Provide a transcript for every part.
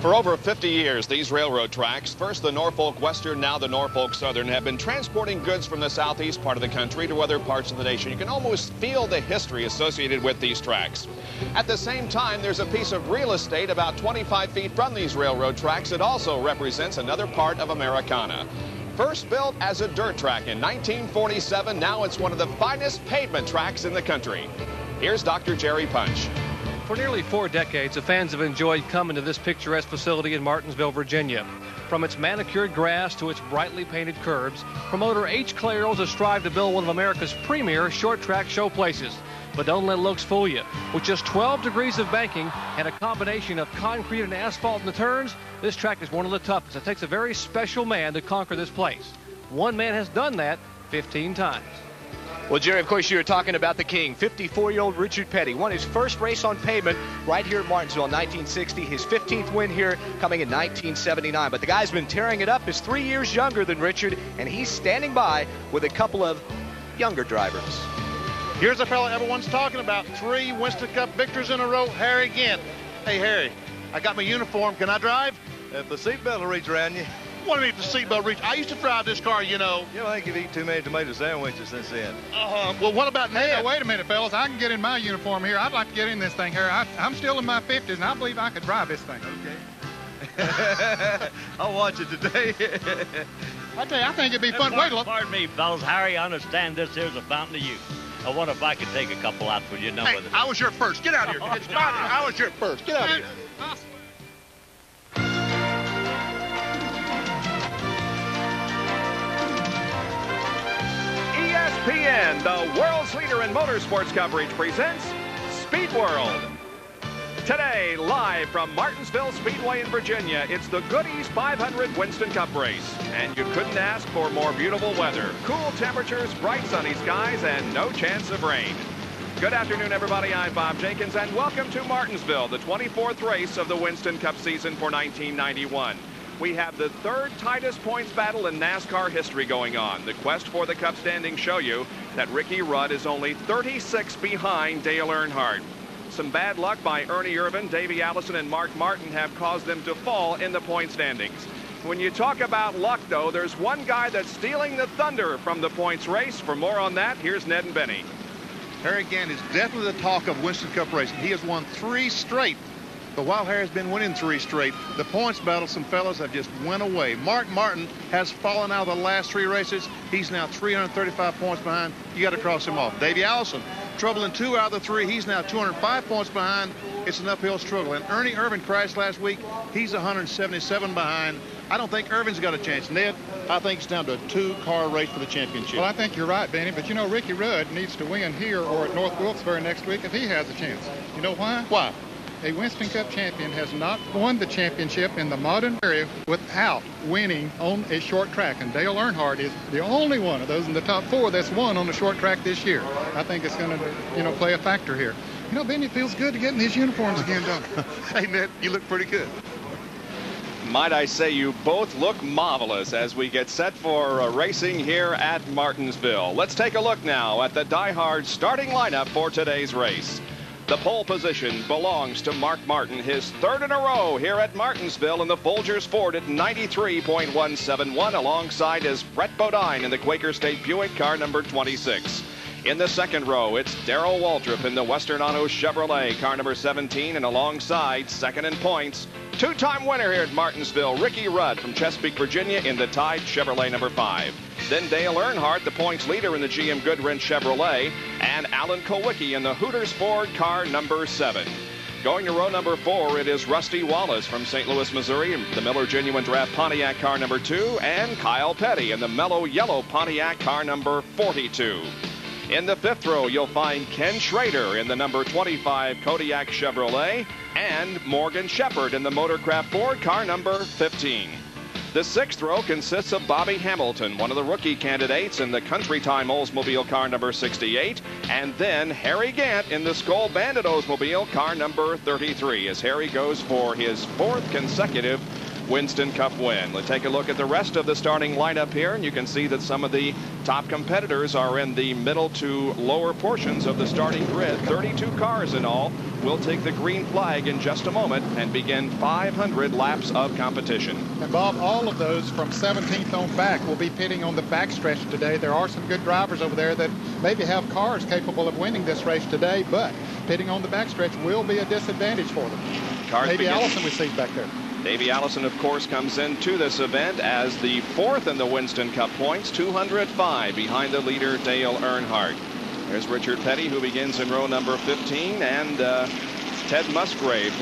For over 50 years, these railroad tracks, first the Norfolk Western, now the Norfolk Southern, have been transporting goods from the southeast part of the country to other parts of the nation. You can almost feel the history associated with these tracks. At the same time, there's a piece of real estate about 25 feet from these railroad tracks that also represents another part of Americana. First built as a dirt track in 1947, now it's one of the finest pavement tracks in the country. Here's Dr. Jerry Punch. For nearly 4 decades, the fans have enjoyed coming to this picturesque facility in Martinsville, Virginia. From its manicured grass to its brightly painted curbs, promoter H. Clairol's has strived to build one of America's premier short-track showplaces. But don't let looks fool you. With just 12 degrees of banking and a combination of concrete and asphalt in the turns, this track is one of the toughest. It takes a very special man to conquer this place. One man has done that 15 times. Well, Jerry, of course, you were talking about the king. 54-year-old Richard Petty won his first race on pavement right here at Martinsville in 1960. His 15th win here coming in 1979. But the guy's been tearing it up. He's 3 years younger than Richard, and he's standing by with a couple of younger drivers. Here's a fella everyone's talking about. 3 Winston Cup victories in a row, Harry Gant. Hey, Harry, I got my uniform. Can I drive? If the seatbelt will reach around you. What do you mean if the seatbelt reach? I used to drive this car, you know. You know, I think you've eaten too many tomato sandwiches since then. Well, what about Ned? Hey, wait a minute, fellas. I can get in my uniform here. I'd like to get in this thing here. I'm still in my 50s, and I believe I could drive this thing. Okay. I'll watch it today. I tell you, I think it'd be fun. Wait a look. Pardon me, fellas. Harry, I understand this here's a fountain of youth. I wonder if I could take a couple out for you. Know Hey, I was your first. Get out of here. I was your first. Get out of here. ESPN, the world's leader in motorsports coverage, presents Speed World. Today, live from Martinsville Speedway in Virginia, it's the Goody's 500 Winston Cup race. And you couldn't ask for more beautiful weather. Cool temperatures, bright sunny skies, and no chance of rain. Good afternoon, everybody. I'm Bob Jenkins, and welcome to Martinsville, the 24th race of the Winston Cup season for 1991. We have the third tightest points battle in NASCAR history going on. The quest for the Cup standings show you that Ricky Rudd is only 36 behind Dale Earnhardt. Some bad luck by Ernie Irvan, Davey Allison, and Mark Martin have caused them to fall in the point standings. When you talk about luck, though, there's one guy that's stealing the thunder from the points race. For more on that, here's Ned and Benny. Harry Gant is definitely the talk of Winston Cup racing. He has won 3 straight. But while Harry's been winning 3 straight, the points battle, some fellas have just went away. Mark Martin has fallen out of the last 3 races. He's now 335 points behind. You got to cross him off. Davey Allison, trouble in 2 out of the 3. He's now 205 points behind. It's an uphill struggle. And Ernie Irvan crashed last week. He's 177 behind. I don't think Irvin's got a chance. Ned, I think it's down to a 2-car race for the championship. Well, I think you're right, Benny. But, you know, Ricky Rudd needs to win here or at North Wilkes-Barre next week if he has a chance. You know why? Why? A Winston Cup champion has not won the championship in the modern era without winning on a short track. And Dale Earnhardt is the only one of those in the top 4 that's won on a short track this year. I think it's going to, you know, play a factor here. You know, Benny, it feels good to get in these uniforms again, don't it? Hey, Ned, you look pretty good. Might I say you both look marvelous as we get set for racing here at Martinsville. Let's take a look now at the die-hard starting lineup for today's race. The pole position belongs to Mark Martin, his 3rd in a row here at Martinsville in the Folgers Ford at 93.171, alongside his Brett Bodine in the Quaker State Buick car number 26. In the 2nd row, it's Darrell Waltrip in the Western Auto Chevrolet car number 17, and alongside, 2nd in points, 2-time winner here at Martinsville, Ricky Rudd from Chesapeake, Virginia in the Tide Chevrolet number 5. Then Dale Earnhardt, the points leader in the GM Goodwrench Chevrolet, and Alan Kulwicki in the Hooters Ford car number 7. Going to row number 4, it is Rusty Wallace from St. Louis, Missouri, the Miller Genuine Draft Pontiac car number 2, and Kyle Petty in the Mellow Yellow Pontiac car number 42. In the 5th row, you'll find Ken Schrader in the number 25 Kodiak Chevrolet, and Morgan Shepherd in the Motorcraft Ford car number 15. The 6th row consists of Bobby Hamilton, one of the rookie candidates in the Country Time Oldsmobile car number 68, and then Harry Gant in the Skull Bandit Oldsmobile car number 33, as Harry goes for his 4th consecutive Winston Cup win. Let's take a look at the rest of the starting lineup here, and you can see that some of the top competitors are in the middle to lower portions of the starting grid. 32 cars in all. We'll take the green flag in just a moment and begin 500 laps of competition. And Bob, all of those from 17th on back will be pitting on the backstretch today. There are some good drivers over there that maybe have cars capable of winning this race today, but pitting on the backstretch will be a disadvantage for them. Maybe Allison we see back there. Davey Allison, of course, comes into this event as the 4th in the Winston Cup points, 205 behind the leader Dale Earnhardt. There's Richard Petty, who begins in row number 15, and Ted Musgrave,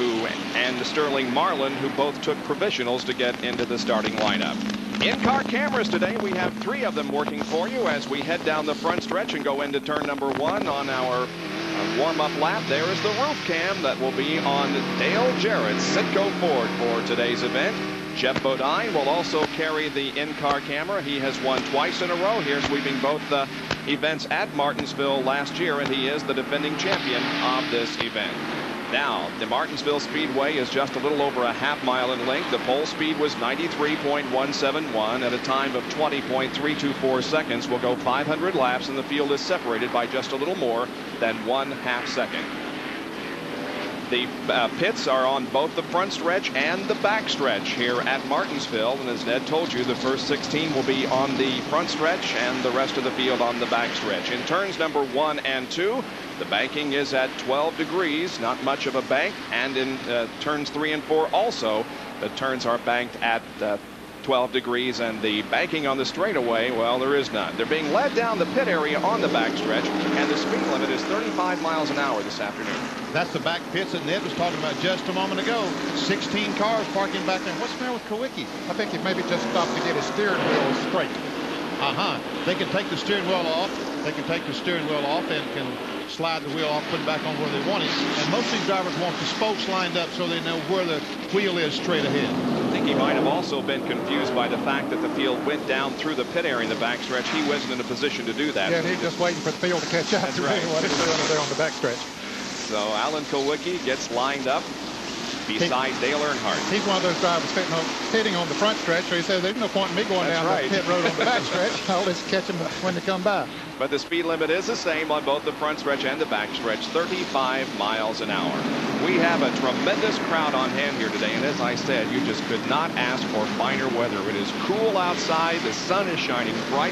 and Sterling Marlin, who both took provisionals to get into the starting lineup. In-car cameras today, we have 3 of them working for you as we head down the front stretch and go into turn number 1 on our warm-up lap. There is the roof cam that will be on Dale Jarrett's Citgo Ford for today's event. Jeff Bodine will also carry the in-car camera. He has won twice in a row here, sweeping both events at Martinsville last year, and he is the defending champion of this event. Now, the Martinsville Speedway is just a little over a half mile in length. The pole speed was 93.171 at a time of 20.324 seconds. We'll go 500 laps, and the field is separated by just a little more than 1/2 second. The pits are on both the front stretch and the back stretch here at Martinsville. And as Ned told you, the first 16 will be on the front stretch and the rest of the field on the back stretch. In turns number 1 and 2, the banking is at 12 degrees, not much of a bank. And in turns 3 and 4 also, the turns are banked at 12 degrees, and the banking on the straightaway, well, there is none. They're being led down the pit area on the backstretch, and the speed limit is 35 miles an hour this afternoon. That's the back pits that Ned was talking about just a moment ago. 16 cars parking back there. What's the matter with Kowicki? I think he maybe just stopped to get his steering wheel straight. They can take the steering wheel off. They can take the steering wheel off and can slide the wheel off, put it back on where they want it. And most of these drivers want the spokes lined up so they know where the wheel is straight ahead. I think he might have also been confused by the fact that the field went down through the pit area in the backstretch. He wasn't in a position to do that. Yeah, and he's just waiting for the field to catch up. That's to right. what he's doing there on the backstretch. So Alan Kowicki gets lined up beside Dale Earnhardt. He's one of those drivers pitting on the front stretch, so he says there's no point in me going down the pit road on the back stretch. I'll just catch them when they come by. But the speed limit is the same on both the front stretch and the back stretch, 35 miles an hour. We have a tremendous crowd on hand here today, and as I said, you just could not ask for finer weather. It is cool outside. The sun is shining bright.